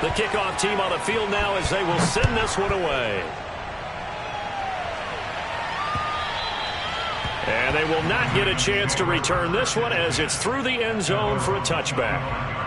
The kickoff team on the field now as they will send this one away. And they will not get a chance to return this one as it's through the end zone for a touchback.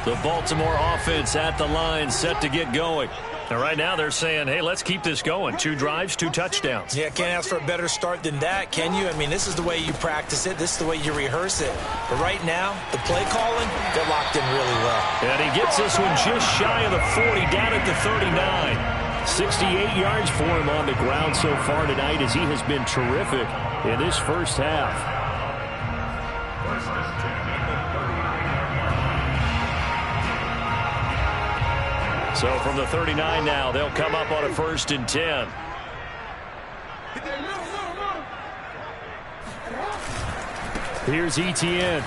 The Baltimore offense at the line, set to get going. And right now they're saying, hey, let's keep this going. 2 drives, 2 touchdowns. Yeah, can't ask for a better start than that, can you? I mean, this is the way you practice it. This is the way you rehearse it. But right now, the play calling, they're locked in really well. And he gets this one just shy of the 40, down at the 39. 68 yards for him on the ground so far tonight as he has been terrific in this first half. So from the 39 now, they'll come up on a 1st and 10. Here's Etienne.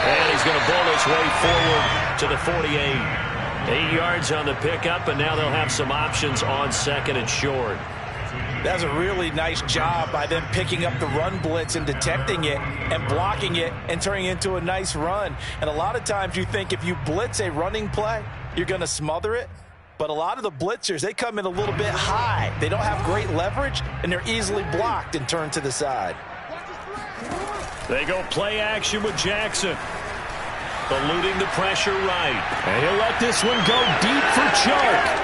And he's going to bowl his way forward to the 48. 8 yards on the pickup, and now they'll have some options on 2nd and short. That's a really nice job by them picking up the run blitz and detecting it and blocking it and turning it into a nice run. And a lot of times you think if you blitz a running play, you're going to smother it. But a lot of the blitzers, they come in a little bit high. They don't have great leverage, and they're easily blocked and turned to the side. They go play action with Jackson. Eluding the pressure right. And he'll let this one go deep for choke.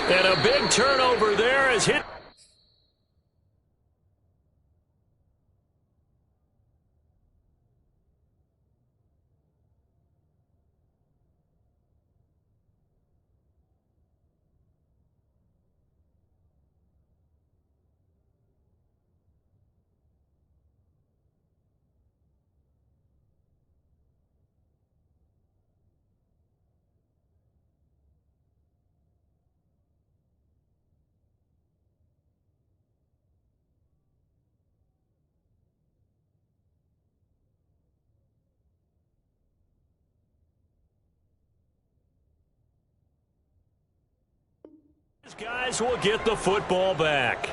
And a big turnover there is hit. These guys will get the football back.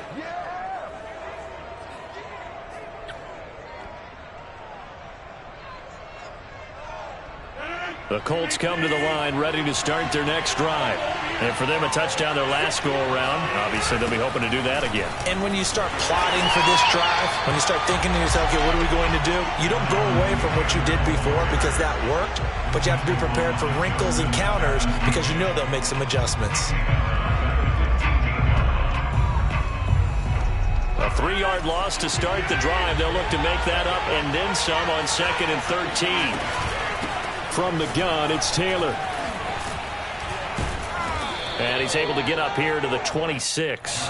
The Colts come to the line ready to start their next drive. And for them, a touchdown their last go-around. Obviously, they'll be hoping to do that again. And when you start plotting for this drive, when you start thinking to yourself, okay, what are we going to do? You don't go away from what you did before because that worked, but you have to be prepared for wrinkles and counters because you know they'll make some adjustments. A 3-yard loss to start the drive. They'll look to make that up and then some on 2nd and 13. From the gun, it's Taylor. And he's able to get up here to the 26.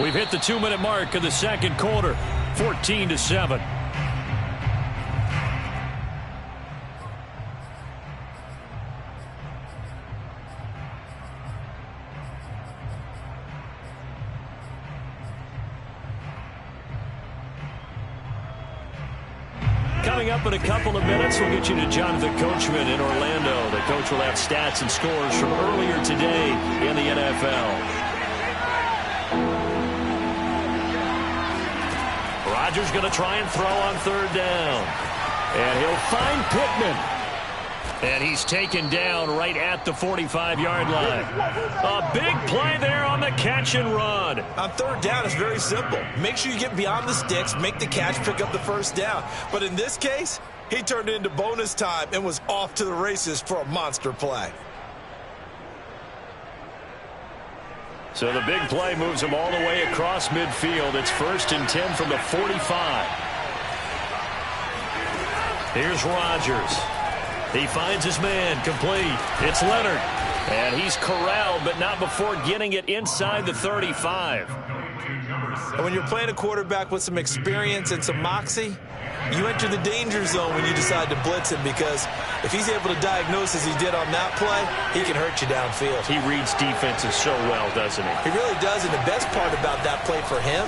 We've hit the 2-minute mark of the second quarter. 14-7. Coming up in a couple of minutes, we'll get you to Jonathan Coachman in Orlando. The coach will have stats and scores from earlier today in the NFL. Rodgers going to try and throw on 3rd down. And he'll find Pittman. And he's taken down right at the 45-yard line. A big play there on the catch and run. On 3rd down, it's very simple. Make sure you get beyond the sticks, make the catch, pick up the 1st down. But in this case, he turned it into bonus time and was off to the races for a monster play. So the big play moves him all the way across midfield. It's 1st and 10 from the 45. Here's Rodgers. He finds his man complete. It's Leonard. And he's corralled, but not before getting it inside the 35. And when you're playing a quarterback with some experience and some moxie, you enter the danger zone when you decide to blitz him, because if he's able to diagnose as he did on that play, he can hurt you downfield. He reads defenses so well, doesn't he? He really does, and the best part about that play for him,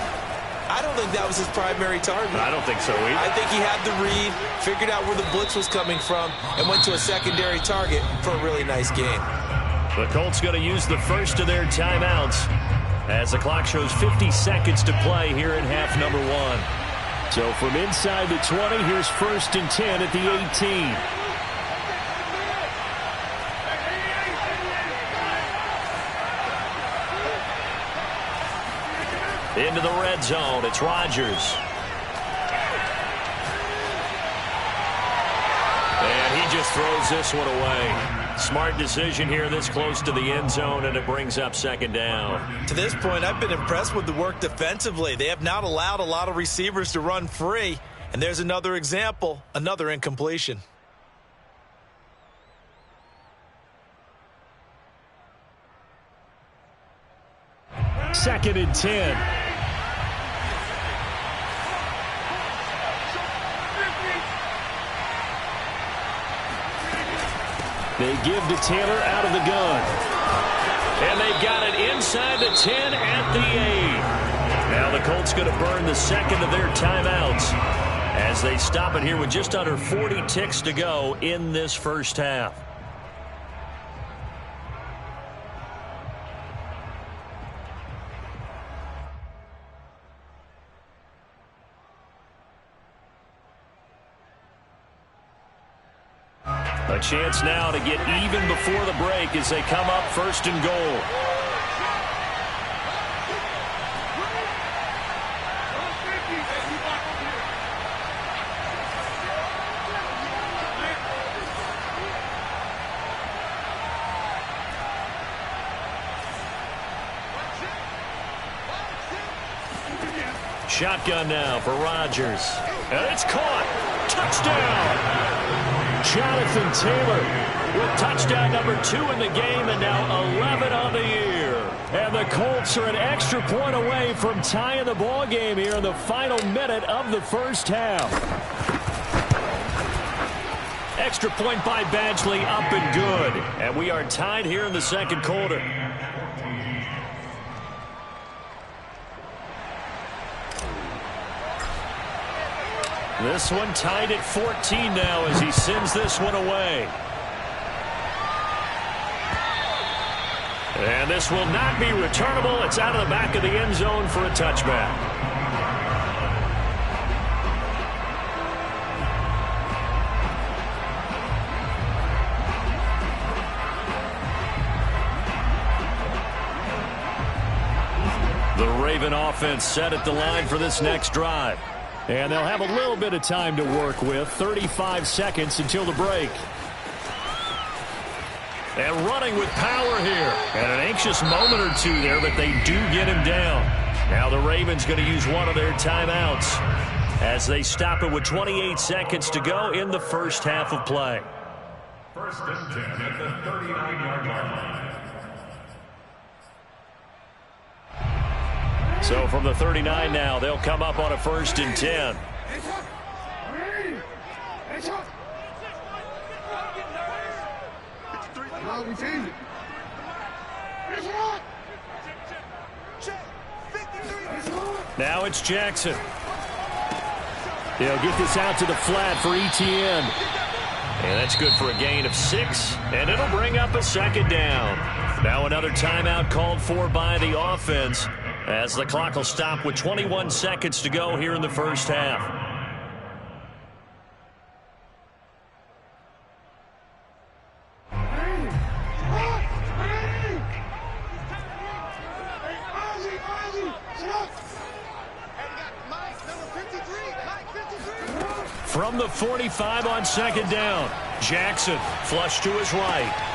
I don't think that was his primary target. I don't think so either. I think he had the read, figured out where the blitz was coming from, and went to a secondary target for a really nice game. The Colts going to use the first of their timeouts as the clock shows 50 seconds to play here in half number 1. So from inside the 20, here's 1st and 10 at the 18. Into the red zone, it's Rodgers. And he just throws this one away. Smart decision here this close to the end zone, and it brings up 2nd down. To this point, I've been impressed with the work defensively. They have not allowed a lot of receivers to run free. And there's another example, another incompletion. Second and 10. They give to Taylor out of the gun. And they got it inside the 10 at the 8. Now the Colts going to burn the second of their timeouts as they stop it here with just under 40 ticks to go in this first half. A chance now to get even before the break as they come up 1st and goal. Shotgun now for Rodgers. And it's caught. Touchdown! Jonathan Taylor with touchdown number 2 in the game, and now 11 on the year. And the Colts are an extra point away from tying the ball game here in the final minute of the first half. Extra point by Badgley, up and good. And we are tied here in the second quarter. This one tied at 14 now as he sends this one away. And this will not be returnable. It's out of the back of the end zone for a touchback. The Raven offense set at the line for this next drive. And they'll have a little bit of time to work with. 35 seconds until the break. And running with power here. And an anxious moment or two there, but they do get him down. Now the Ravens going to use one of their timeouts as they stop it with 28 seconds to go in the first half of play. 1st and 10 at the 39-yard line. So from the 39 now, they'll come up on a 1st and 10. Now it's Jackson. They'll get this out to the flat for ETN. And that's good for a gain of 6, and it'll bring up a 2nd down. Now another timeout called for by the offense, as the clock will stop with 21 seconds to go here in the first half. From the 45 on 2nd down, Jackson flush to his right.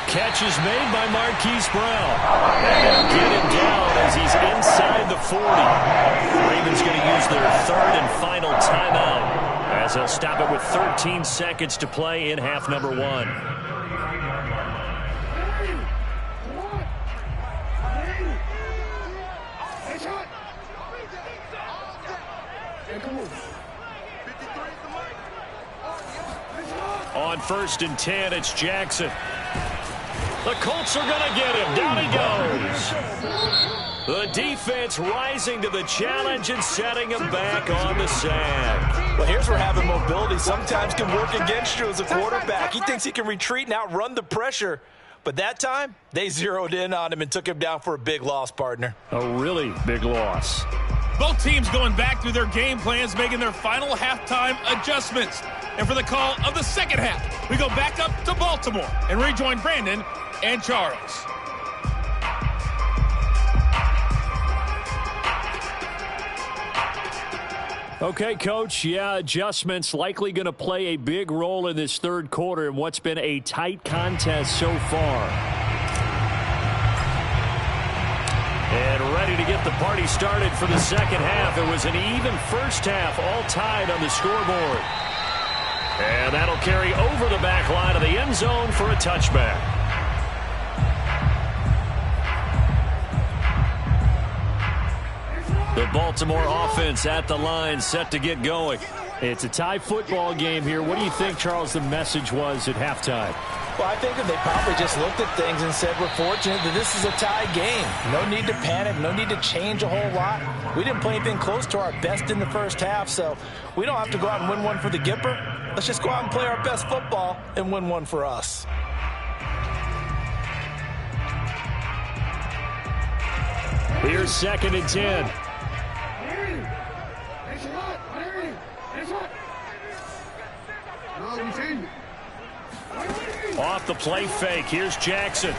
Catch is made by Marquise Brown. And get him down as he's inside the 40. Ravens going to use their 3rd and final timeout as they'll stop it with 13 seconds to play in half number 1. On 1st and 10, it's Jackson. The Colts are going to get him. Down he goes. The defense rising to the challenge and setting him back on the sack. Well, here's where having mobility sometimes can work against you as a quarterback. He thinks he can retreat and outrun the pressure. But that time, they zeroed in on him and took him down for a big loss, partner. A really big loss. Both teams going back through their game plans, making their final halftime adjustments. And for the call of the second half, we go back up to Baltimore and rejoin Brandon and Charles. Okay, Coach, adjustments likely going to play a big role in this third quarter in what's been a tight contest so far. And ready to get the party started for the second half. It was an even first half, all tied on the scoreboard. And that'll carry over the back line of the end zone for a touchback. The Baltimore offense at the line, set to get going. It's a tie football game here. What do you think, Charles, the message was at halftime? Well, I think that they probably just looked at things and said, we're fortunate that this is a tie game. No need to panic, no need to change a whole lot. We didn't play anything close to our best in the first half, so we don't have to go out and win one for the Gipper. Let's just go out and play our best football and win one for us. Here's 2nd and 10. Off the play fake. Here's Jackson.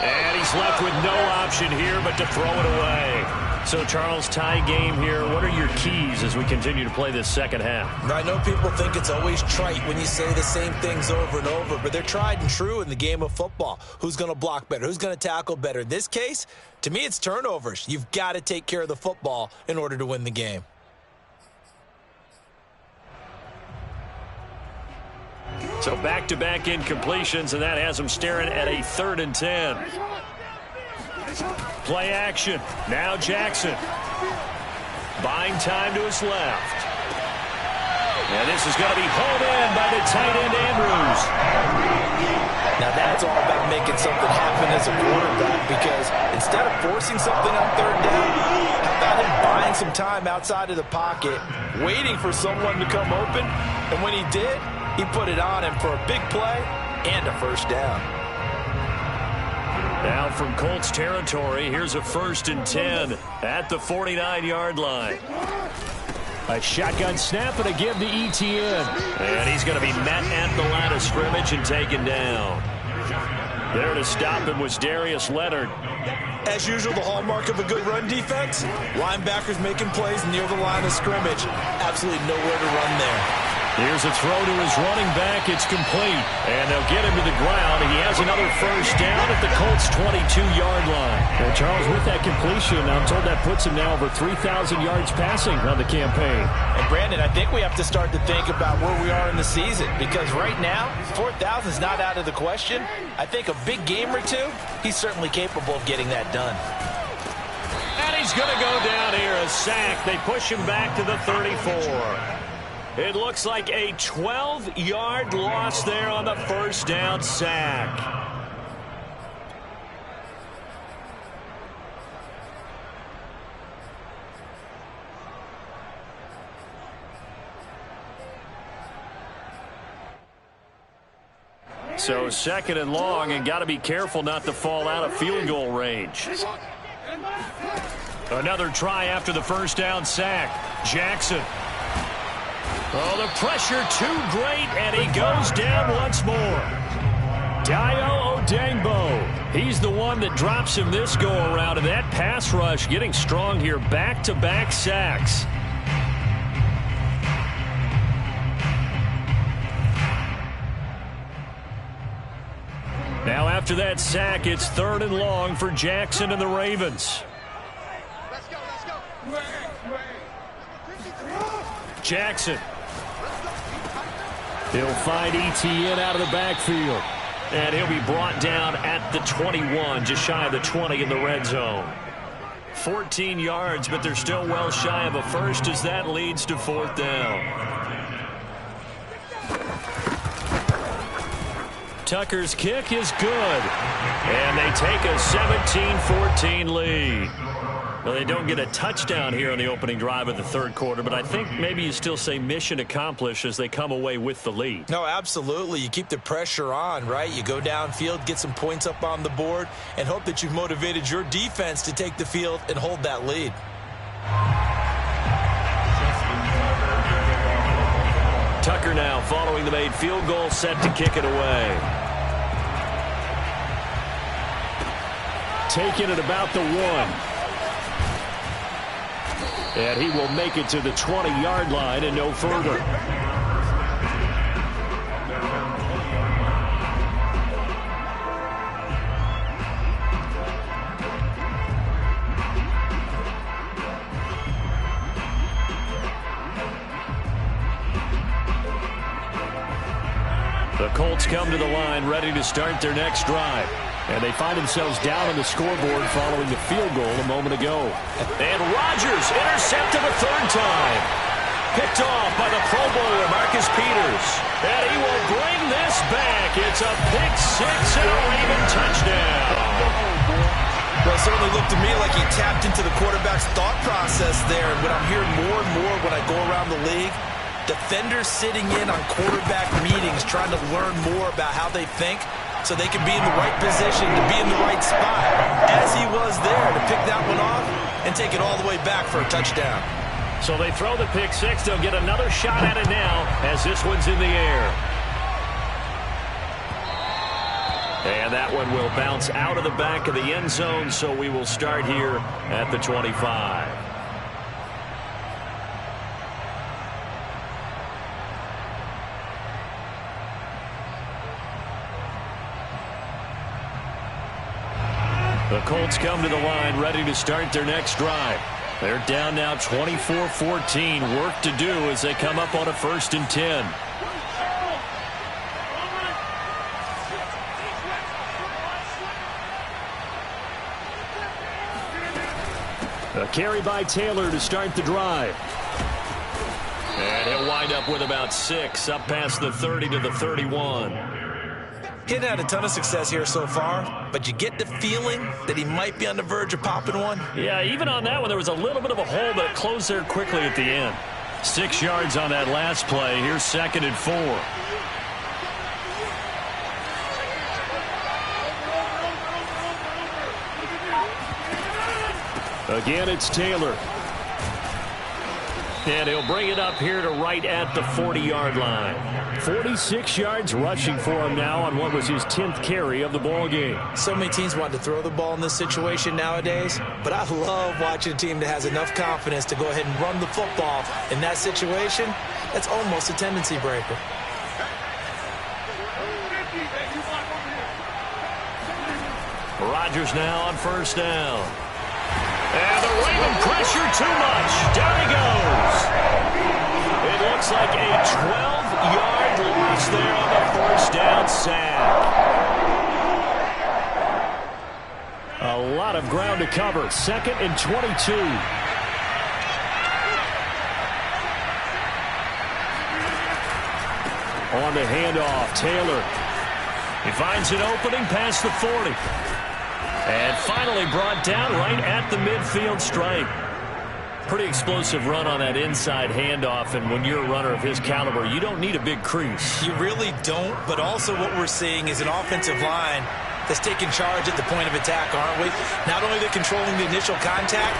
And he's left with no option here but to throw it away. So, Charles, tie game here. What are your keys as we continue to play this second half? I know people think it's always trite when you say the same things over and over, but they're tried and true in the game of football. Who's going to block better? Who's going to tackle better? In this case, to me, it's turnovers. You've got to take care of the football in order to win the game. So back-to-back incompletions, and that has them staring at a 3rd and 10. Play action. Now Jackson. Buying time to his left. And this is going to be hauled in by the tight end, Andrews. Now that's all about making something happen as a quarterback, because instead of forcing something on 3rd down, how about him buying some time outside of the pocket, waiting for someone to come open, and when he did, he put it on him for a big play and a first down. Now from Colts territory, here's a 1st and 10 at the 49-yard line. A shotgun snap and a give to Etienne. And he's going to be met at the line of scrimmage and taken down. There to stop him was Darius Leonard. As usual, the hallmark of a good run defense, linebackers making plays near the line of scrimmage. Absolutely nowhere to run there. Here's a throw to his running back. It's complete. And they'll get him to the ground. He has another first down at the Colts' 22-yard line. Well, Charles, with that completion, I'm told that puts him now over 3,000 yards passing on the campaign. And, Brandon, I think we have to start to think about where we are in the season, because right now, 4,000 is not out of the question. I think a big game or two, he's certainly capable of getting that done. And he's going to go down here, a sack. They push him back to the 34. It looks like a 12-yard loss there on the first down sack. So 2nd and long, and got to be careful not to fall out of field goal range. Another try after the first down sack. Jackson. Oh, the pressure too great, and he goes down once more. Dayo Odengbo. He's the one that drops him this go-around, and that pass rush getting strong here. Back-to-back sacks. Now after that sack, it's 3rd and long for Jackson and the Ravens. Jackson. He'll find Etienne out of the backfield. And he'll be brought down at the 21, just shy of the 20 in the red zone. 14 yards, but they're still well shy of a first as that leads to 4th down. Tucker's kick is good, and they take a 17-14 lead. Well, they don't get a touchdown here on the opening drive of the 3rd quarter, but I think maybe you still say mission accomplished as they come away with the lead. No, absolutely. You keep the pressure on, right? You go downfield, get some points up on the board, and hope that you've motivated your defense to take the field and hold that lead. Tucker now following the made field goal, set to kick it away. Taken at about the 1. And he will make it to the 20-yard line and no further. The Colts come to the line ready to start their next drive. And they find themselves down on the scoreboard following the field goal a moment ago. And Rodgers intercepted a 3rd time. Picked off by the Pro Bowler, Marcus Peters. And he will bring this back. It's a pick 6 and a Raven touchdown. Well, it certainly looked to me like he tapped into the quarterback's thought process there. And what I'm hearing more and more when I go around the league, defenders sitting in on quarterback meetings trying to learn more about how they think, so they can be in the right position to be in the right spot, as he was there to pick that one off and take it all the way back for a touchdown. So they throw the pick 6. They'll get another shot at it now as this one's in the air. And that one will bounce out of the back of the end zone, so we will start here at the 25. The Colts come to the line ready to start their next drive. They're down now 24-14. Work to do as they come up on a 1st and 10. A carry by Taylor to start the drive. And he'll wind up with about 6 up past the 30 to the 31. He's had a ton of success here so far, but you get the feeling that he might be on the verge of popping one. Yeah, even on that one, there was a little bit of a hole, but it closed there quickly at the end. 6 yards on that last play. Here's 2nd and 4. Again, it's Taylor. And he'll bring it up here to right at the 40-yard line. 46 yards rushing for him now on what was his 10th carry of the ball game. So many teams want to throw the ball in this situation nowadays, but I love watching a team that has enough confidence to go ahead and run the football. In that situation, that's almost a tendency breaker. Rodgers now on 1st down. And the Raven pressure too much. Down he goes. It looks like a 12-yard loss there on the 1st down sack. A lot of ground to cover. 2nd and 22. On the handoff, Taylor. He finds an opening past the 40. And finally brought down right at the midfield stripe. Pretty explosive run on that inside handoff, and when you're a runner of his caliber, you don't need a big crease. You really don't, but also what we're seeing is an offensive line that's taking charge at the point of attack, aren't we? Not only they're controlling the initial contact,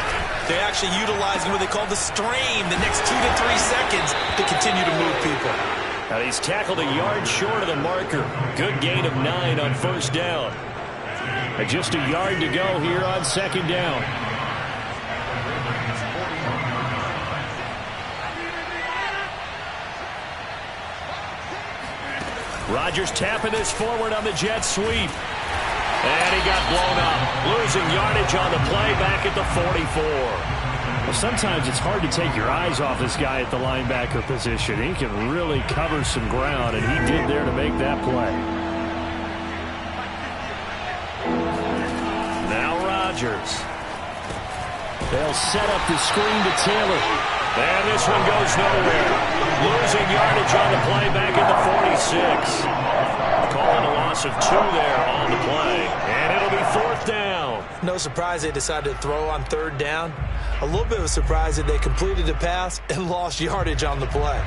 they're actually utilizing what they call the strain the next 2 to 3 seconds to continue to move people. Now he's tackled a yard short of the marker. Good gain of 9 on 1st down. And just a yard to go here on 2nd down. Rodgers tapping this forward on the jet sweep. And he got blown up. Losing yardage on the play back at the 44. Well, sometimes it's hard to take your eyes off this guy at the linebacker position. He can really cover some ground, and he did there to make that play. Now Rodgers. They'll set up the screen to Taylor. And this one goes nowhere. Losing yardage on the play back at the 46. Calling a loss of 2 there on the play. And it'll be 4th down. No surprise they decided to throw on 3rd down. A little bit of a surprise that they completed the pass and lost yardage on the play.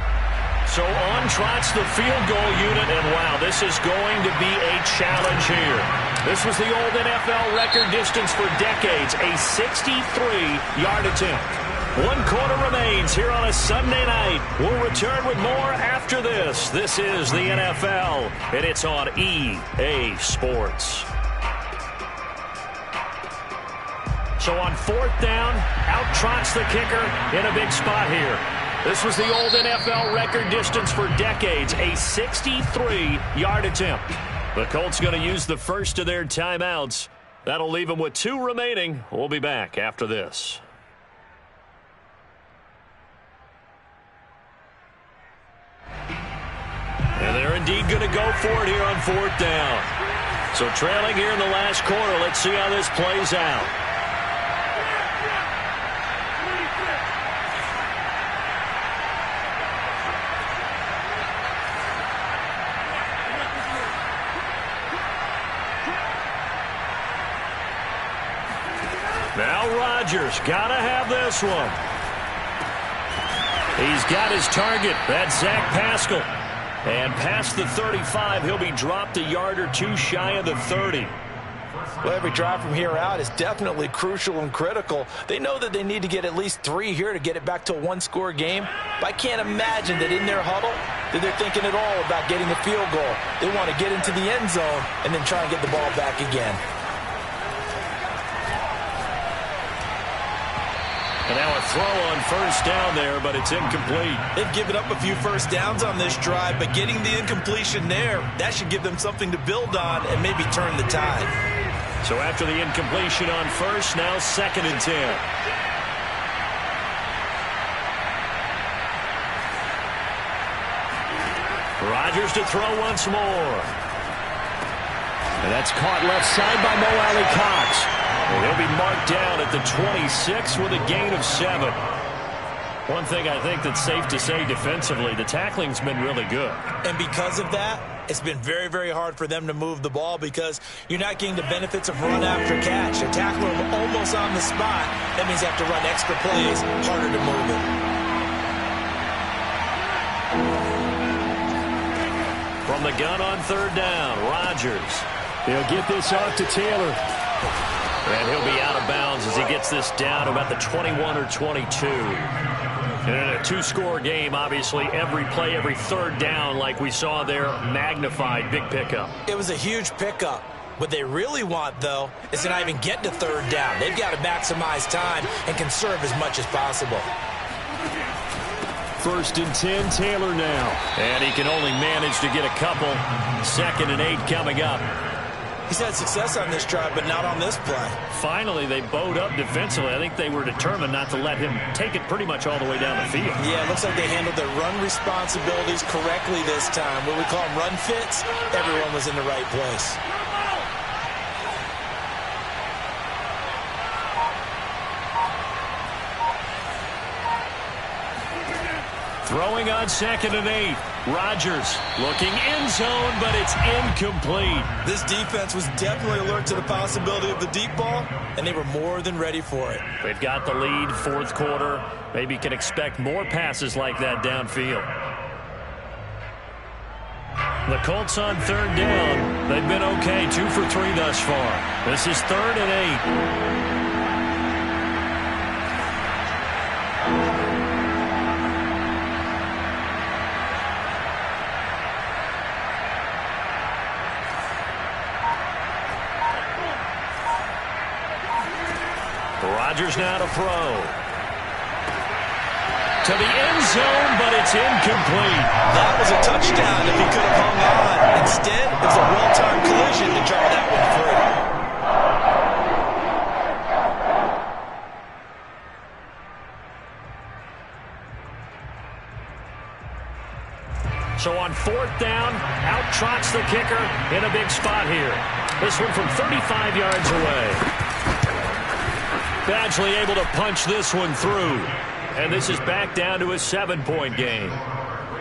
So on trots the field goal unit, and wow, this is going to be a challenge here. This was the old NFL record distance for decades, a 63-yard attempt. 1 quarter remains here on a Sunday night. We'll return with more after this. This is the NFL, and it's on EA Sports. So on 4th down, out trots the kicker in a big spot here. This was the old NFL record distance for decades, a 63-yard attempt. The Colts going to use the first of their timeouts. That'll leave them with 2 remaining. We'll be back after this. And they're indeed going to go for it here on 4th down. So trailing here in the last quarter, let's see how this plays out. Now Rodgers got to have this one. He's got his target. That's Zach Pascal. And past the 35, he'll be dropped a yard or 2 shy of the 30. Well, every drive from here out is definitely crucial and critical. They know that they need to get at least 3 here to get it back to a 1-score game. But I can't imagine that in their huddle that they're thinking at all about getting a field goal. They want to get into the end zone and then try and get the ball back again. And now a throw on 1st down there, but it's incomplete. They've given up a few first downs on this drive, but getting the incompletion there, that should give them something to build on and maybe turn the tide. So after the incompletion on 1st, now 2nd and 10. Rodgers to throw once more. And that's caught left side by Mo Alley-Cox. And he'll be marked down at the 26 with a gain of 7. One thing I think that's safe to say defensively, the tackling's been really good. And because of that, it's been very, very hard for them to move the ball because you're not getting the benefits of run after catch. They're tackling them almost on the spot. That means they have to run extra plays, harder to move it. From the gun on 3rd down, Rodgers. He'll get this off to Taylor. And he'll be out of bounds as he gets this down to about the 21 or 22. And in a 2-score game, obviously, every play, every 3rd down, like we saw there, magnified, big pickup. It was a huge pickup. What they really want, though, is to not even get to 3rd down. They've got to maximize time and conserve as much as possible. 1st and 10, Taylor now. And he can only manage to get a couple. 2nd and 8 coming up. He's had success on this drive, but not on this play. Finally, they bowed up defensively. I think they were determined not to let him take it pretty much all the way down the field. Yeah, it looks like they handled their run responsibilities correctly this time. What we call them run fits, everyone was in the right place. Throwing on 2nd and 8. Rodgers looking end zone, but it's incomplete. This defense was definitely alert to the possibility of the deep ball, and they were more than ready for it. They've got the lead, 4th quarter. Maybe can expect more passes like that downfield. The Colts on 3rd down. They've been okay, 2 for 3 thus far. This is 3rd and 8. Rodgers now to throw. To the end zone, but it's incomplete. That was a touchdown if he could have hung on. Instead, it was a well-timed collision to draw that one through. So on 4th down, out trots the kicker in a big spot here. This one from 35 yards away. Badgley able to punch this one through. And this is back down to a 7-point game.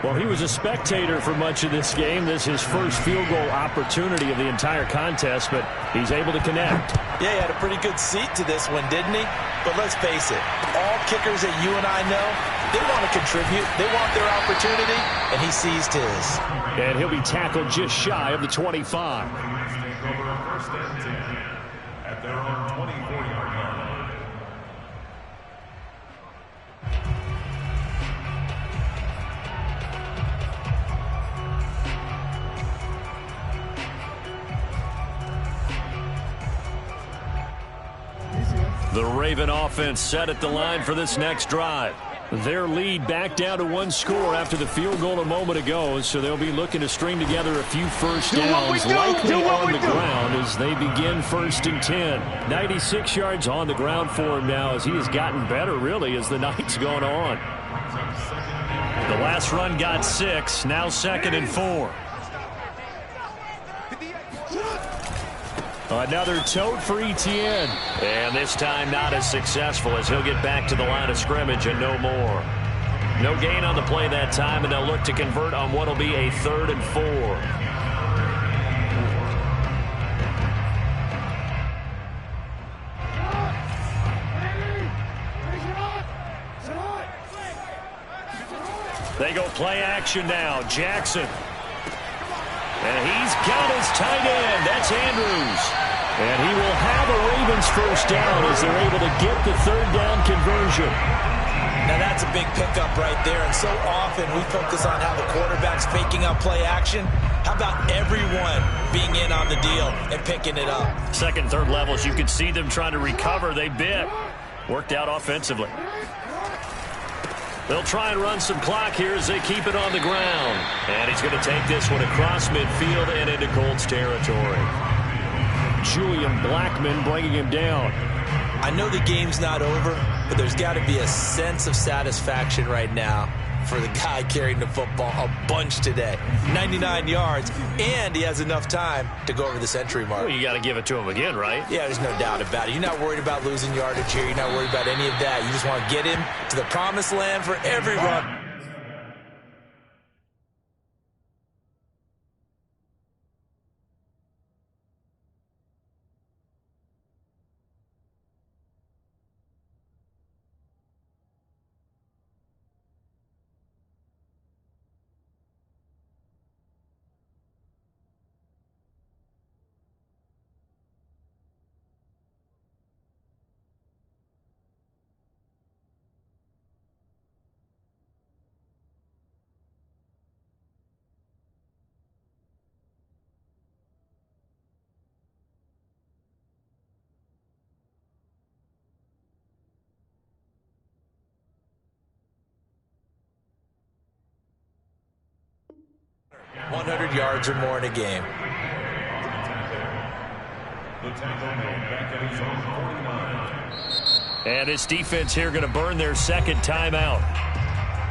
Well, he was a spectator for much of this game. This is his first field goal opportunity of the entire contest, but he's able to connect. Yeah, he had a pretty good seat to this one, didn't he? But let's face it, all kickers that you and I know, they want to contribute. They want their opportunity, and he seized his. And he'll be tackled just shy of the 25. At their own 24-yard line. The Raven offense set at the line for this next drive. Their lead back down to 1 score after the field goal a moment ago, so they'll be looking to string together a few first downs, likely on the ground as they begin 1st and 10. 96 yards on the ground for him now as he has gotten better, really, as the night's gone on. The last run got 6, now 2nd and 4. Another tote for Etienne. And this time not as successful as he'll get back to the line of scrimmage and no more. No gain on the play that time, and they'll look to convert on what will be a 3rd and 4. They go play action now. Jackson. And he's got his tight end. That's Andrews. And he will have a Ravens first down as they're able to get the 3rd down conversion. Now that's a big pickup right there. And so often we focus on how the quarterback's faking up play action. How about everyone being in on the deal and picking it up? 2nd, 3rd levels, you could see them trying to recover. They bit. Worked out offensively. They'll try and run some clock here as they keep it on the ground. And he's going to take this one across midfield and into Colts territory. Julian Blackman bringing him down. I know the game's not over, but there's got to be a sense of satisfaction right now for the guy carrying the football a bunch today. 99 yards, and he has enough time to go over the century mark. Well, you got to give it to him again, right? Yeah, there's no doubt about it. You're not worried about losing yardage here. You're not worried about any of that. You just want to get him to the promised land for every run. ...100 yards or more in a game. And his defense here going to burn their 2nd timeout.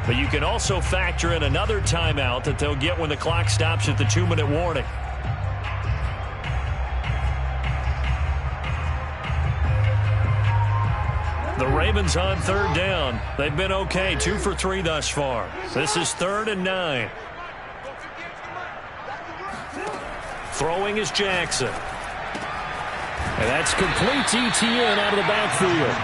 But you can also factor in another timeout that they'll get when the clock stops at the 2-minute warning. The Ravens on 3rd down. They've been okay, 2 for 3 thus far. This is 3rd and 9. Throwing is Jackson. And that's complete to Etienne out of the backfield.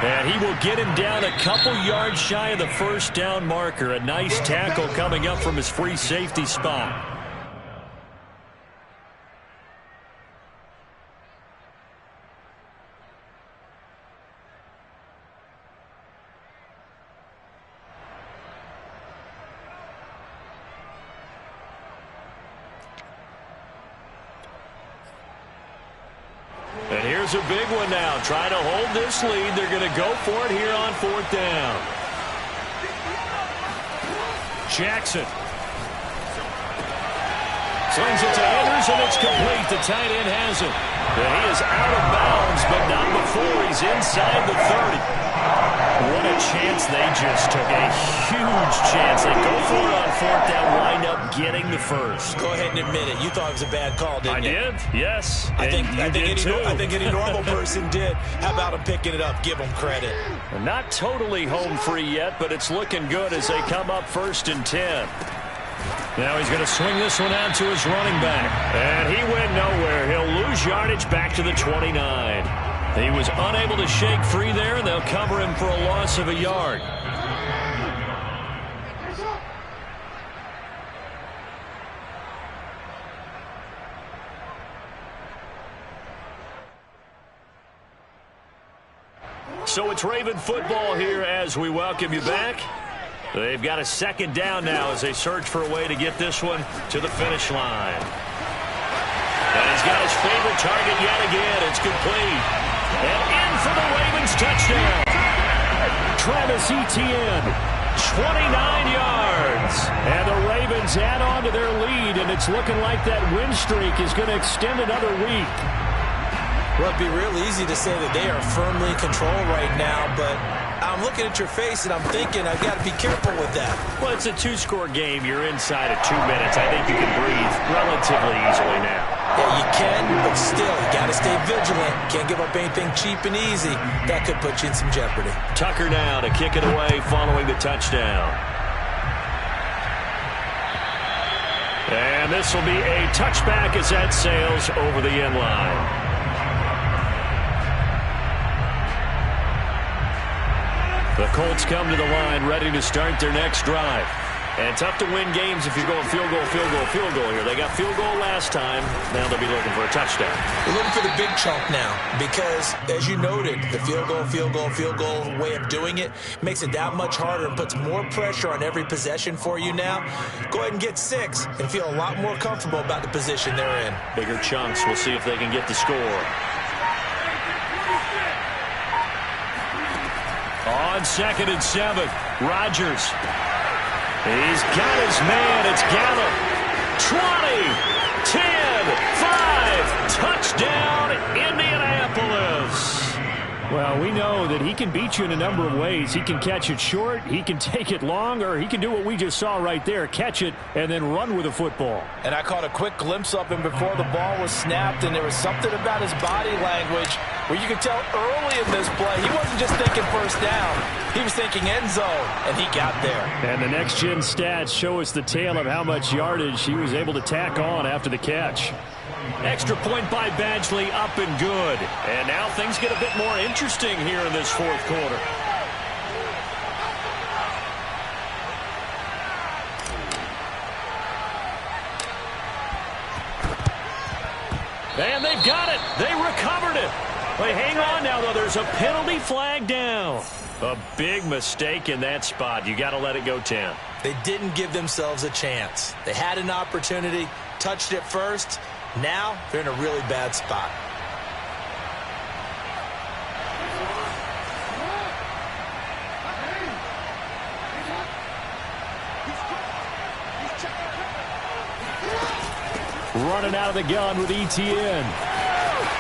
And he will get him down a couple yards shy of the 1st down marker. A nice tackle coming up from his free safety spot. And here's a big one now. Trying to hold this lead. They're going to go for it here on 4th down. Jackson. Slings it to Andrews, and it's complete. The tight end has it. And he is out of bounds, but not before he's inside the 30. What a chance they just took. A huge chance. They go for it on 4th down, wind up getting the first. Go ahead and admit it. You thought it was a bad call, didn't you? I did, yes. I think any normal did. person did. How about him picking it up? Give him credit. Not totally home free yet, but it's looking good as they come up 1st and 10. Now he's going to swing this one out to his running back. And he went nowhere. He'll lose yardage back to the 29. He was unable to shake free there, and they'll cover him for a loss of a yard. So it's Raven football here as we welcome you back. They've got a 2nd down now as they search for a way to get this one to the finish line. And he's got his favorite target yet again. It's complete. And in for the Ravens touchdown. Travis Etienne, 29 yards. And the Ravens add on to their lead, and it's looking like that win streak is going to extend another week. Well, it'd be real easy to say that they are firmly in control right now, but I'm looking at your face and I'm thinking I've got to be careful with that. Well, it's a 2-score game. You're inside of 2 minutes. I think you can breathe relatively easily now. Yeah, you can, but still, you got to stay vigilant. Can't give up anything cheap and easy. That could put you in some jeopardy. Tucker now to kick it away following the touchdown. And this will be a touchback as that sails over the end line. The Colts come to the line ready to start their next drive. And tough to win games if you're going field goal, field goal, field goal here. They got field goal last time. Now they'll be looking for a touchdown. We're looking for the big chunk now because, as you noted, the field goal way of doing it makes it that much harder and puts more pressure on every possession for you now. Go ahead and get 6 and feel a lot more comfortable about the position they're in. Bigger chunks. We'll see if they can get the score. On 2nd and 7, Rodgers. He's got his man. It's Gallup. 20, 10, 5. Touchdown, Indianapolis. Well, we know that he can beat you in a number of ways. He can catch it short, he can take it long, or he can do what we just saw right there, catch it and then run with the football. And I caught a quick glimpse of him before the ball was snapped, and there was something about his body language where you could tell early in this play he wasn't just thinking 1st down. He was thinking end zone, and he got there. And the next-gen stats show us the tale of how much yardage he was able to tack on after the catch. Extra point by Badgley, up and good. And now things get a bit more interesting here in this 4th quarter. And they've got it. They recovered it. They hang on now, though. There's a penalty flag down. A big mistake in that spot. You got to let it go 10. They didn't give themselves a chance. They had an opportunity, touched it first. Now they're in a really bad spot. Running out of the gun with Etienne.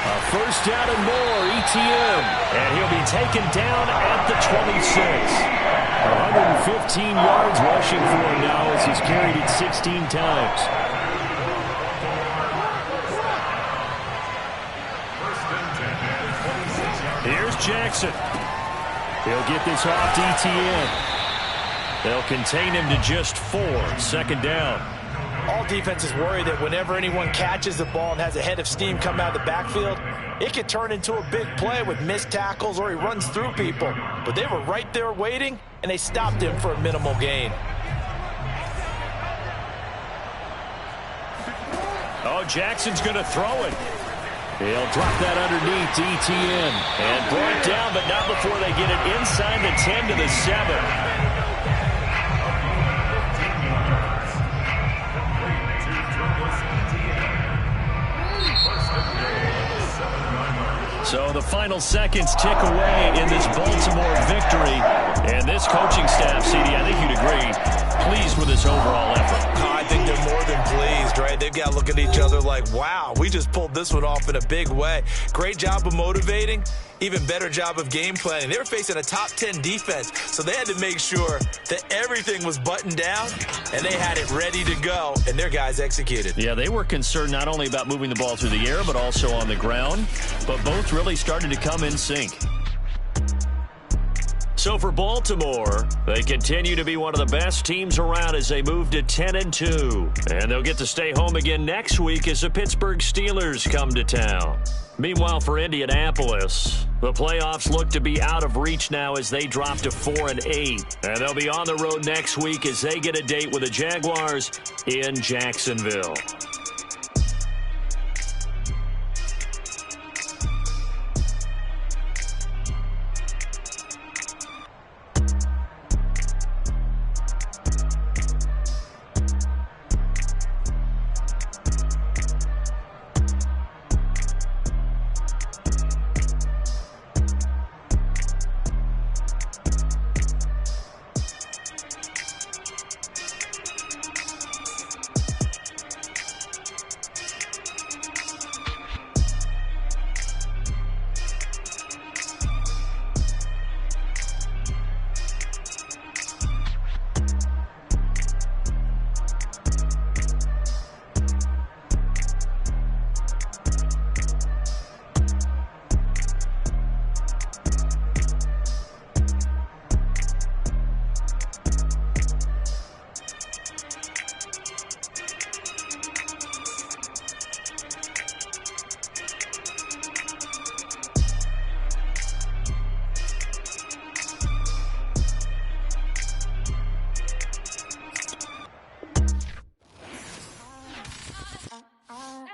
A 1st down and more, Etienne. And he'll be taken down at the 26. 115 yards rushing for him now as he's carried it 16 times. Here's Jackson. He'll get this off to Etienne. They'll contain him to just 4. 2nd down. All defenses worry that whenever anyone catches the ball and has a head of steam come out of the backfield, it could turn into a big play with missed tackles or he runs through people. But they were right there waiting, and they stopped him for a minimal gain. Oh, Jackson's going to throw it. He'll drop that underneath to Etienne. And brought down, but not before they get it inside the 10 to the 7. So the final seconds tick away in this Baltimore victory. And this coaching staff, CD, I think you'd agree, pleased with this overall effort. I think they're more than pleased, right? They've got to look at each other like, wow, we just pulled this one off in a big way. Great job of motivating. Even better job of game planning. They were facing a top 10 defense, so they had to make sure that everything was buttoned down, and they had it ready to go, and their guys executed. Yeah, they were concerned not only about moving the ball through the air, but also on the ground, but both really started to come in sync. So for Baltimore, they continue to be one of the best teams around as they move to 10-2. And they'll get to stay home again next week as the Pittsburgh Steelers come to town. Meanwhile, for Indianapolis, the playoffs look to be out of reach now as they drop to 4-8. And they'll be on the road next week as they get a date with the Jaguars in Jacksonville.